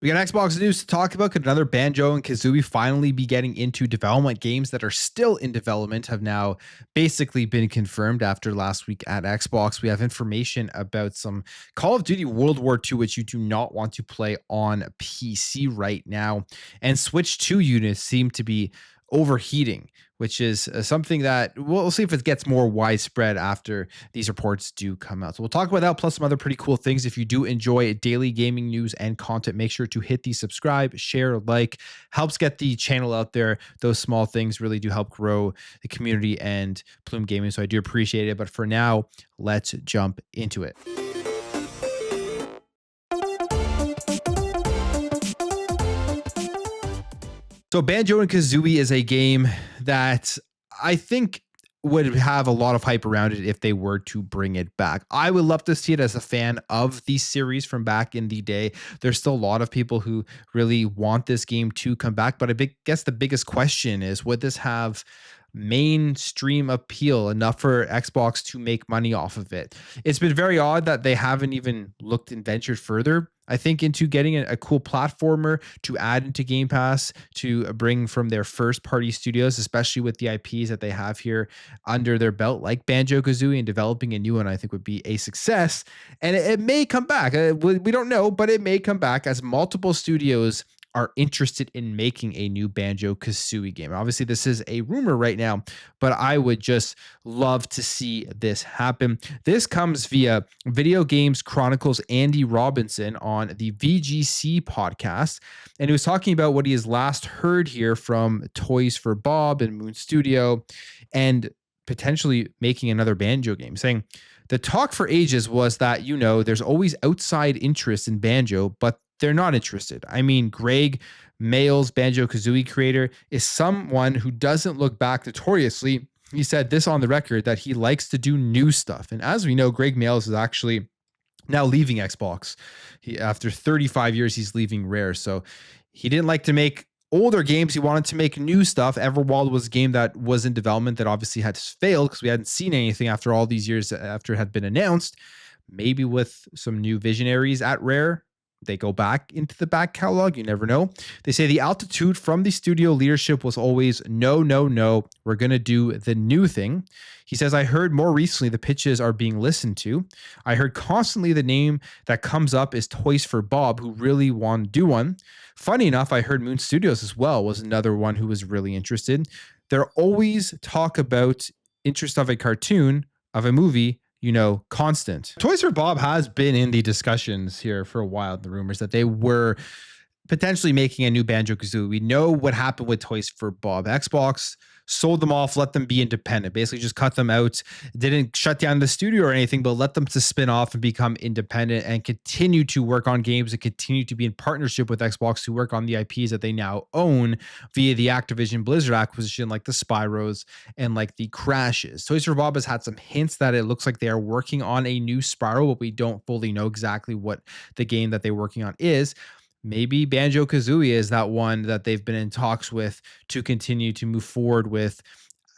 We got Xbox news to talk about. Could another Banjo and Kazooie finally be getting into development? Games that are still in development have now basically been confirmed after last week at Xbox. We have information about some Call of Duty World War II, which you do not want to play on PC right now. And Switch 2 units seem to be overheating, which is something that we'll see if it gets more widespread after these reports do come out. So we'll talk about that plus some other pretty cool things. If you do enjoy daily gaming news and content, make sure to hit the subscribe, share, like, helps get the channel out there. Those small things really do help grow the community and Plume Gaming. So I do appreciate it. But for now, let's jump into it. So Banjo and Kazooie is a game that I think would have a lot of hype around it if they were to bring it back. I would love to see it as a fan of the series from back in the day. There's still a lot of people who really want this game to come back, but guess the biggest question is, would this have mainstream appeal enough for Xbox to make money off of it? It's been very odd that they haven't even looked and ventured further, I think, into getting a cool platformer to add into Game Pass to bring from their first party studios, especially with the IPs that they have here under their belt, like Banjo-Kazooie, and developing a new one, I think would be a success. And it may come back. We don't know, but it may come back as multiple studios are interested in making a new Banjo-Kazooie game. Obviously, this is a rumor right now, but I would just love to see this happen. This comes via Video Games Chronicles Andy Robinson on the VGC podcast, and he was talking about what he has last heard here from Toys for Bob and Moon Studio, and potentially making another Banjo game, saying, the talk for ages was that, there's always outside interest in Banjo, but they're not interested. I mean, Greg Mayles, Banjo-Kazooie creator, is someone who doesn't look back notoriously. He said this on the record, that he likes to do new stuff. And as we know, Greg Mayles is actually now leaving Xbox. After 35 years, he's leaving Rare. So he didn't like to make older games. He wanted to make new stuff. Everwild was a game that was in development that obviously had failed because we hadn't seen anything after all these years after it had been announced. Maybe with some new visionaries at Rare, they go back into the back catalog. You never know. They say the altitude from the studio leadership was always no, no, no. We're going to do the new thing. He says, I heard more recently the pitches are being listened to. I heard constantly the name that comes up is Toys for Bob, who really want to do one. Funny enough, I heard Moon Studios as well was another one who was really interested. They're always talk about interest of a cartoon, of a movie, constant. Toys for Bob has been in the discussions here for a while, the rumors that they were potentially making a new Banjo-Kazooie. We know what happened with Toys for Bob. Xbox sold them off, let them be independent, basically just cut them out, didn't shut down the studio or anything, but let them to spin off and become independent and continue to work on games and continue to be in partnership with Xbox to work on the IPs that they now own via the Activision Blizzard acquisition, like the Spyros and like the Crashes. Toys for Bob has had some hints that it looks like they are working on a new Spyro, but we don't fully know exactly what the game that they're working on is. Maybe Banjo-Kazooie is that one that they've been in talks with to continue to move forward with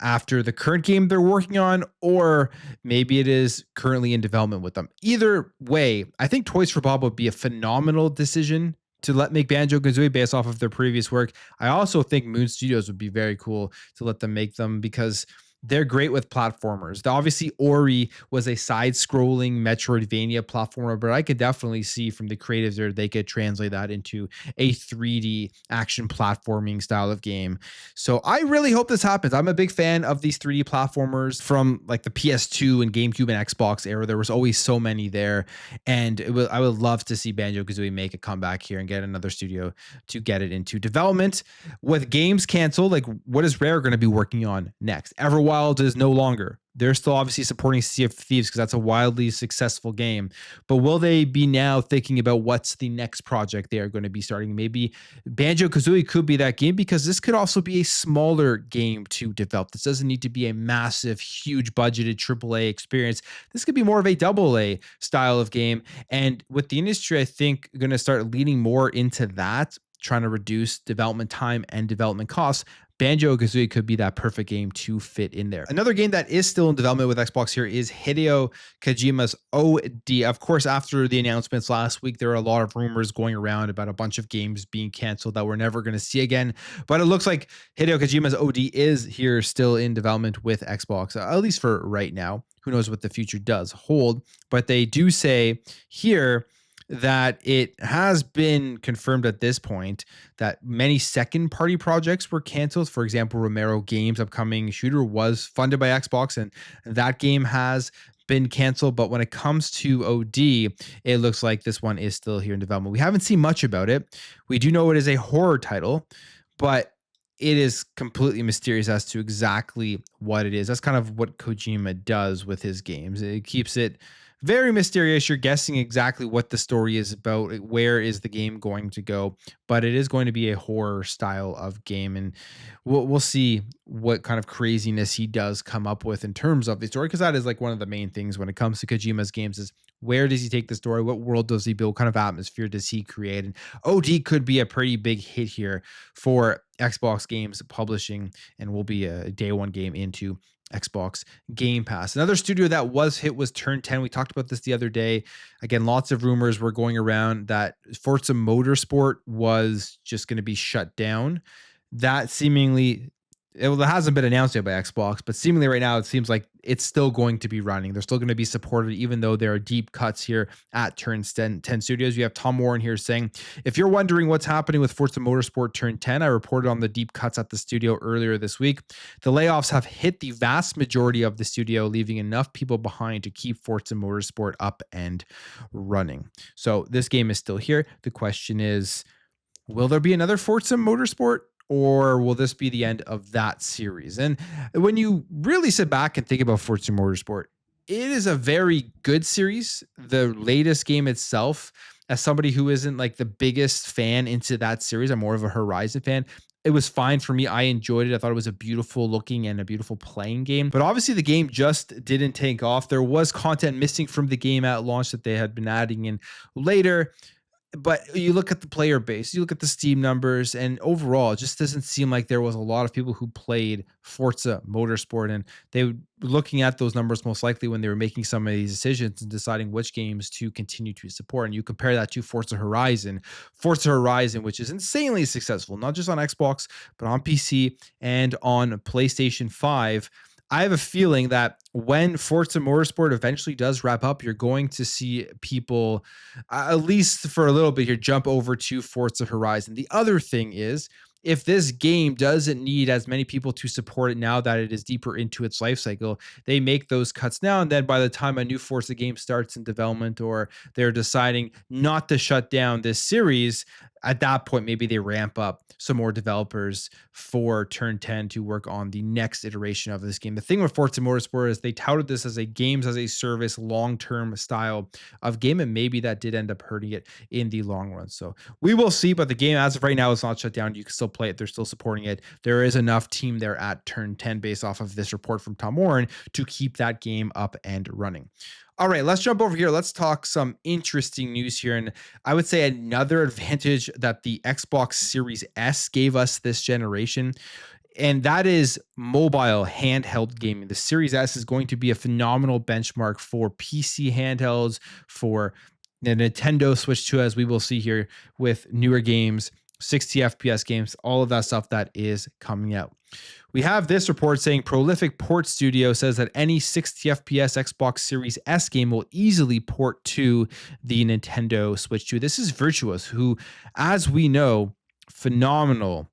after the current game they're working on, or maybe it is currently in development with them. Either way, I think Toys for Bob would be a phenomenal decision to make Banjo-Kazooie based off of their previous work. I also think Moon Studios would be very cool to let them make them because they're great with platformers. Obviously, Ori was a side-scrolling Metroidvania platformer, but I could definitely see from the creatives there they could translate that into a 3D action platforming style of game. So I really hope this happens. I'm a big fan of these 3D platformers from like the PS2 and GameCube and Xbox era. There was always so many there, and I would love to see Banjo-Kazooie make a comeback here and get another studio to get it into development. With games canceled, like what is Rare going to be working on next? Everwild is no longer. They're still obviously supporting Sea of Thieves because that's a wildly successful game. But will they be now thinking about what's the next project they are going to be starting? Maybe Banjo-Kazooie could be that game because this could also be a smaller game to develop. This doesn't need to be a massive, huge budgeted AAA experience. This could be more of a AA style of game. And with the industry, I think going to start leaning more into that, trying to reduce development time and development costs. Banjo-Kazooie could be that perfect game to fit in there. Another game that is still in development with Xbox here is Hideo Kojima's OD. Of course, after the announcements last week, there are a lot of rumors going around about a bunch of games being canceled that we're never going to see again. But it looks like Hideo Kojima's OD is here still in development with Xbox, at least for right now. Who knows what the future does hold. But they do say here that it has been confirmed at this point that many second party projects were canceled. For example, Romero Games' upcoming shooter was funded by Xbox, and that game has been canceled. But when it comes to OD, it looks like this one is still here in development. We haven't seen much about it. We do know it is a horror title, but it is completely mysterious as to exactly what it is. That's kind of what Kojima does with his games. It keeps it very mysterious. You're guessing exactly what the story is about, where is the game going to go, but it is going to be a horror style of game, and we'll see what kind of craziness he does come up with in terms of the story, because that is like one of the main things when it comes to Kojima's games is where does he take the story? What world does he build? What kind of atmosphere does he create? And OD could be a pretty big hit here for Xbox Games Publishing, and will be a day one game into Xbox Game Pass. Another studio that was hit was Turn 10. We talked about this the other day. Again, lots of rumors were going around that Forza Motorsport was just going to be shut down. That seemingly, it hasn't been announced yet by Xbox, but seemingly right now it seems like it's still going to be running. They're still going to be supported, even though there are deep cuts here at Turn 10 Studios. You have Tom Warren here saying, if you're wondering what's happening with Forza Motorsport Turn 10, I reported on the deep cuts at the studio earlier this week. The layoffs have hit the vast majority of the studio, leaving enough people behind to keep Forza Motorsport up and running. So this game is still here. The question is, will there be another Forza Motorsport? Or will this be the end of that series? And when you really sit back and think about Forza Motorsport, it is a very good series. The latest game itself, as somebody who isn't like the biggest fan into that series, I'm more of a Horizon fan. It was fine for me. I enjoyed it. I thought it was a beautiful looking and a beautiful playing game. But obviously the game just didn't take off. There was content missing from the game at launch that they had been adding in later. But you look at the player base, you look at the Steam numbers, and overall, it just doesn't seem like there was a lot of people who played Forza Motorsport. And they were looking at those numbers most likely when they were making some of these decisions and deciding which games to continue to support. And you compare that to Forza Horizon, which is insanely successful, not just on Xbox, but on PC and on PlayStation 5. I have a feeling that when Forza Motorsport eventually does wrap up, you're going to see people, at least for a little bit here, jump over to Forza Horizon. The other thing is, if this game doesn't need as many people to support it now that it is deeper into its life cycle, they make those cuts now. And then by the time a new Forza game starts in development, or they're deciding not to shut down this series, at that point, maybe they ramp up some more developers for Turn 10 to work on the next iteration of this game. The thing with Forza Motorsport is they touted this as a games as a service, long-term style of game, and maybe that did end up hurting it in the long run. So we will see, but the game as of right now is not shut down. You can still play it. They're still supporting it. There is enough team there at Turn 10 based off of this report from Tom Warren to keep that game up and running. All right, let's jump over here. Let's talk some interesting news here. And I would say another advantage that the Xbox Series S gave us this generation, and that is mobile handheld gaming. The Series S is going to be a phenomenal benchmark for PC handhelds, for the Nintendo Switch 2, as we will see here with newer games, 60 FPS games, all of that stuff that is coming out. We have this report saying Prolific Port Studio says that any 60 FPS Xbox Series S game will easily port to the Nintendo Switch 2. This is Virtuos, who, as we know, phenomenal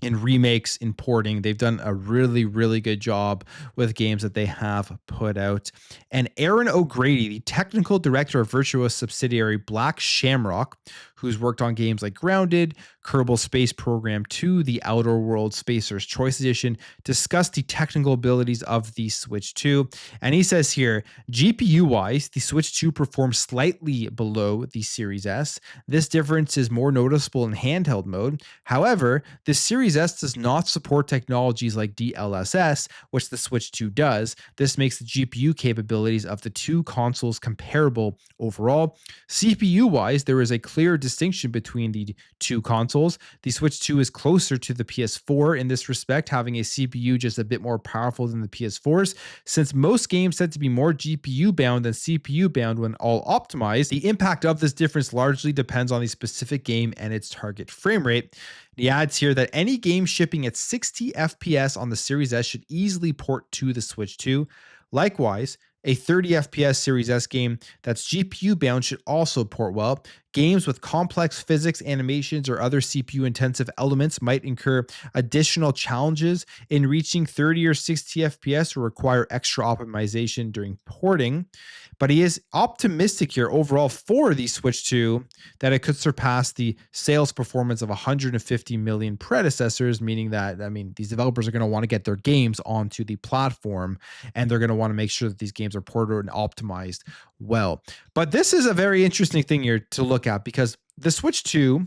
in remakes, in porting. They've done a really, really good job with games that they have put out. And Aaron O'Grady, the technical director of Virtuos subsidiary Black Shamrock, who's worked on games like Grounded, Kerbal Space Program 2, the Outer World Spacer's Choice Edition, discussed the technical abilities of the Switch 2. And he says here, GPU-wise, the Switch 2 performs slightly below the Series S. This difference is more noticeable in handheld mode. However, the Series S does not support technologies like DLSS, which the Switch 2 does. This makes the GPU capabilities of the two consoles comparable overall. CPU-wise, there is a clear distinction distinction between the two consoles. The Switch 2 is closer to the PS4 in this respect, having a CPU just a bit more powerful than the PS4's. Since most games tend to be more GPU bound than CPU bound when all optimized, the impact of this difference largely depends on the specific game and its target frame rate. He adds here that any game shipping at 60 FPS on the Series S should easily port to the Switch 2. Likewise, a 30 FPS Series S game that's GPU bound should also port well. Games with complex physics, animations, or other CPU intensive elements might incur additional challenges in reaching 30 or 60 FPS or require extra optimization during porting. But he is optimistic here overall for the Switch 2 that it could surpass the sales performance of 150 million predecessors, meaning that, these developers are going to want to get their games onto the platform, and they're going to want to make sure that these games are ported and optimized well. But this is a very interesting thing here to look at, because the Switch 2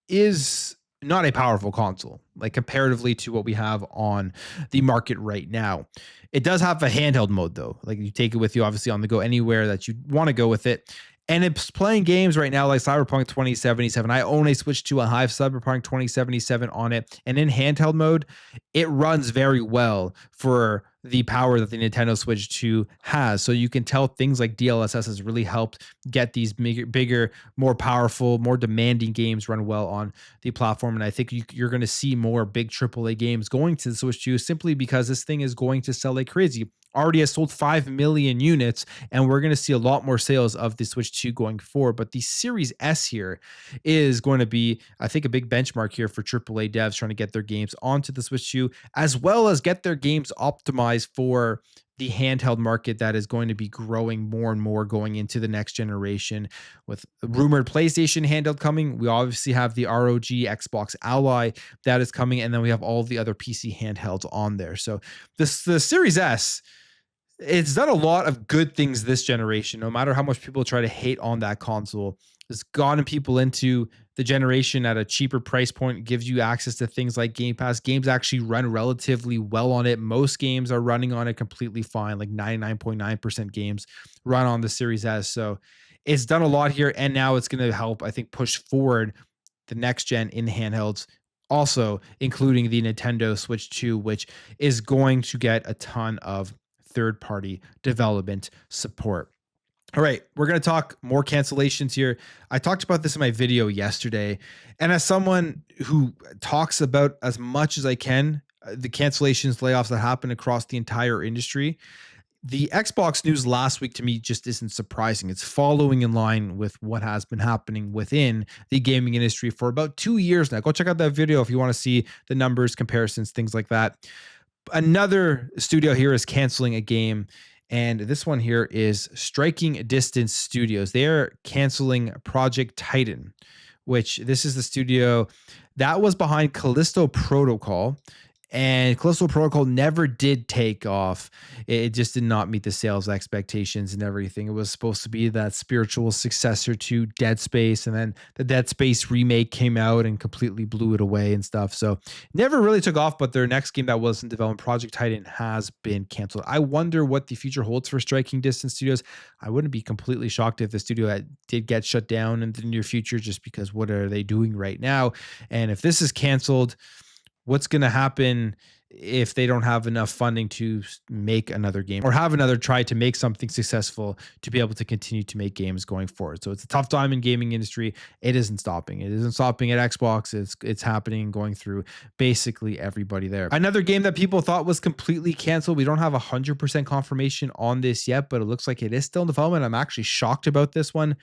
is not a powerful console, like comparatively to what we have on the market right now. It does have a handheld mode though. Like you take it with you obviously on the go anywhere that you want to go with it. And it's playing games right now like Cyberpunk 2077. I own a Switch 2. I have Cyberpunk 2077 on it. And in handheld mode, it runs very well for the power that the Nintendo Switch 2 has. So you can tell things like DLSS has really helped get these bigger, more powerful, more demanding games run well on the platform. And I think you're going to see more big AAA games going to the Switch 2 simply because this thing is going to sell like crazy. Already has sold 5 million units, and we're going to see a lot more sales of the Switch 2 going forward. But the Series S here is going to be, I think, a big benchmark here for AAA devs trying to get their games onto the Switch 2, as well as get their games optimized for the handheld market that is going to be growing more and more going into the next generation. With rumored PlayStation handheld coming, we obviously have the ROG Xbox Ally that is coming, and then we have all the other PC handhelds on there. So the Series S, it's done a lot of good things this generation. No matter how much people try to hate on that console, it's gotten people into the generation at a cheaper price point. It gives you access to things like Game Pass. Games actually run relatively well on it. Most games are running on it completely fine, like 99.9% games run on the Series S. So it's done a lot here, and now it's going to help, I think, push forward the next gen in handhelds, also including the Nintendo Switch 2, which is going to get a ton of third-party development support. All right, we're going to talk more cancellations here. I talked about this in my video yesterday, and as someone who talks about as much as I can the cancellations, layoffs that happen across the entire industry, the Xbox news last week to me just isn't surprising. It's following in line with what has been happening within the gaming industry for about 2 years now. Go check out that video if you want to see the numbers, comparisons, things like that. Another studio here is canceling a game, and this one here is Striking Distance Studios. They're canceling Project Titan, which this is the studio that was behind Callisto Protocol. And Callisto Protocol never did take off. It just did not meet the sales expectations and everything. It was supposed to be that spiritual successor to Dead Space, and then the Dead Space remake came out and completely blew it away and stuff. So never really took off, but their next game that was in development, Project Titan, has been canceled. I wonder what the future holds for Striking Distance Studios. I wouldn't be completely shocked if the studio did get shut down in the near future, just because what are they doing right now? And if this is canceled, what's going to happen if they don't have enough funding to make another game or have another try to make something successful to be able to continue to make games going forward? So it's a tough time in gaming industry. It isn't stopping. It isn't stopping at Xbox. It's happening, going through basically everybody there. Another game that people thought was completely canceled. We don't have 100% confirmation on this yet, but it looks like it is still in development. I'm actually shocked about this one.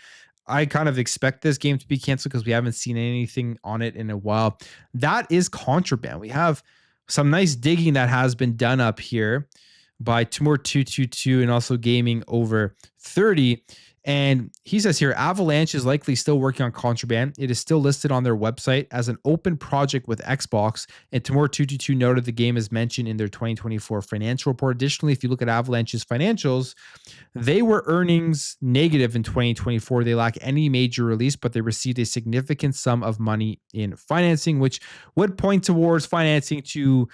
I kind of expect this game to be canceled because we haven't seen anything on it in a while. That is Contraband. We have some nice digging that has been done up here by Timur222 and also Gaming Over 30. And he says here, Avalanche is likely still working on Contraband. It is still listed on their website as an open project with Xbox. And Timur222 noted the game is mentioned in their 2024 financial report. Additionally, if you look at Avalanche's financials, they were earnings negative in 2024. They lack any major release, but they received a significant sum of money in financing, which would point towards financing to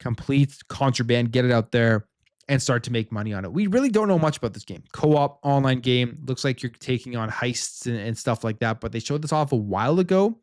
complete Contraband, get it out there. and start to make money on it. We really don't know much about this game. Co-op online game, looks like you're taking on heists and stuff like that, but they showed this off a while ago,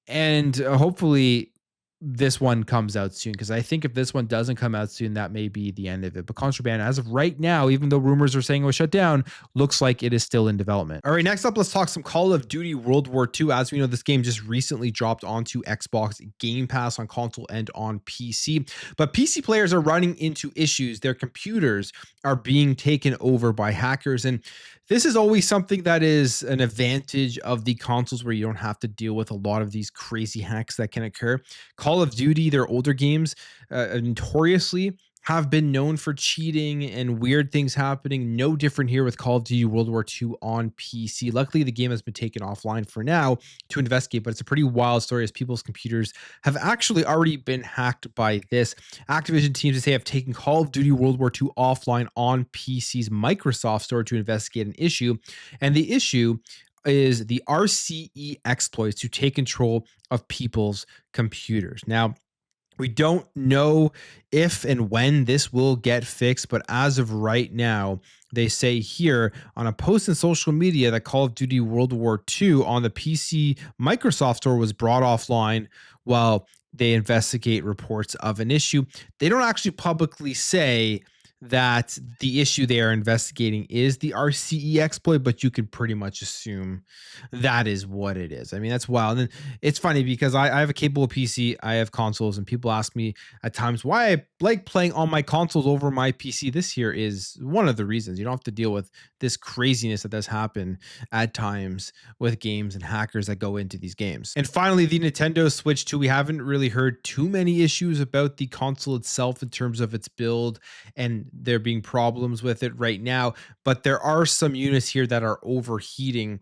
and hopefully this one comes out soon, because I think if this one doesn't come out soon, that may be the end of it. But Contraband, as of right now, even though rumors are saying it was shut down, looks like it is still in development. All right, next up, let's talk some Call of Duty World War II. As we know, this game just recently dropped onto Xbox Game Pass on console and on PC. But PC players are running into issues. Their computers are being taken over by hackers. And this is always something that is an advantage of the consoles, where you don't have to deal with a lot of these crazy hacks that can occur. Call of Duty, their older games, notoriously have been known for cheating and weird things happening. No different here with Call of Duty World War II on PC. Luckily, the game has been taken offline for now to investigate, but it's a pretty wild story, as people's computers have actually already been hacked by this. Activision teams say have taken Call of Duty World War II offline on PC's Microsoft Store to investigate an issue. And the issue is the RCE exploits to take control of people's computers. Now, we don't know if and when this will get fixed, but as of right now, they say here on a post in social media that Call of Duty World War II on the PC Microsoft Store was brought offline while they investigate reports of an issue. They don't actually publicly say that the issue they are investigating is the RCE exploit, but you could pretty much assume that is what it is. I mean, that's wild. And it's funny because I have a capable PC, I have consoles, and people ask me at times why I like playing on my consoles over my PC. This here is one of the reasons. You don't have to deal with this craziness that does happen at times with games and hackers that go into these games. And finally, the Nintendo Switch 2. We haven't really heard too many issues about the console itself in terms of its build and there being problems with it right now, but there are some units here that are overheating,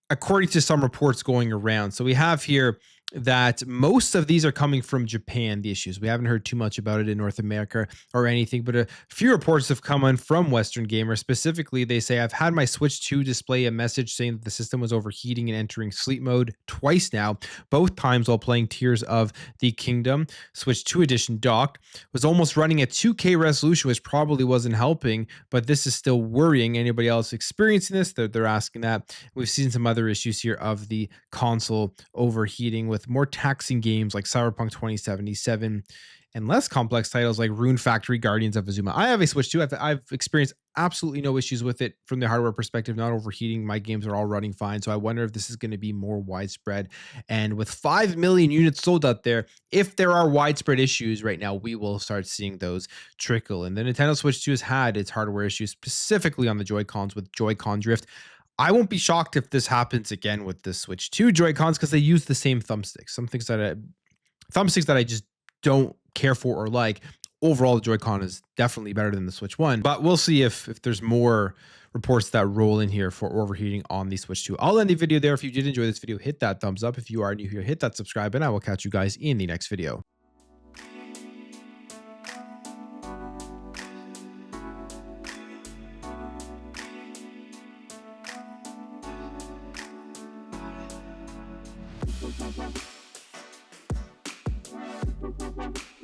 according to some reports going around. So we have here that most of these are coming from Japan, the issues. We haven't heard too much about it in North America or anything, but a few reports have come in from Western gamers. Specifically, they say, I've had my Switch 2 display a message saying that the system was overheating and entering sleep mode twice now, both times while playing Tears of the Kingdom. Switch 2 edition docked, was almost running at 2K resolution, which probably wasn't helping, but this is still worrying. Anybody else experiencing this? They're asking that. We've seen some other issues here of the console overheating with more taxing games like Cyberpunk 2077 and less complex titles like Rune Factory, Guardians of Azuma. I have a Switch 2. I've experienced absolutely no issues with it from the hardware perspective, not overheating. My games are all running fine. So I wonder if this is going to be more widespread. And with 5 million units sold out there, if there are widespread issues right now, we will start seeing those trickle. And the Nintendo Switch 2 has had its hardware issues, specifically on the Joy-Cons with Joy-Con drift. I won't be shocked if this happens again with the Switch 2 Joy-Cons, because they use the same thumbsticks. Some things thumbsticks that I just don't care for or like. Overall, the Joy-Con is definitely better than the Switch 1, but we'll see if there's more reports that roll in here for overheating on the Switch 2. I'll end the video there. If you did enjoy this video, hit that thumbs up. If you are new here, hit that subscribe, and I will catch you guys in the next video. Thank you.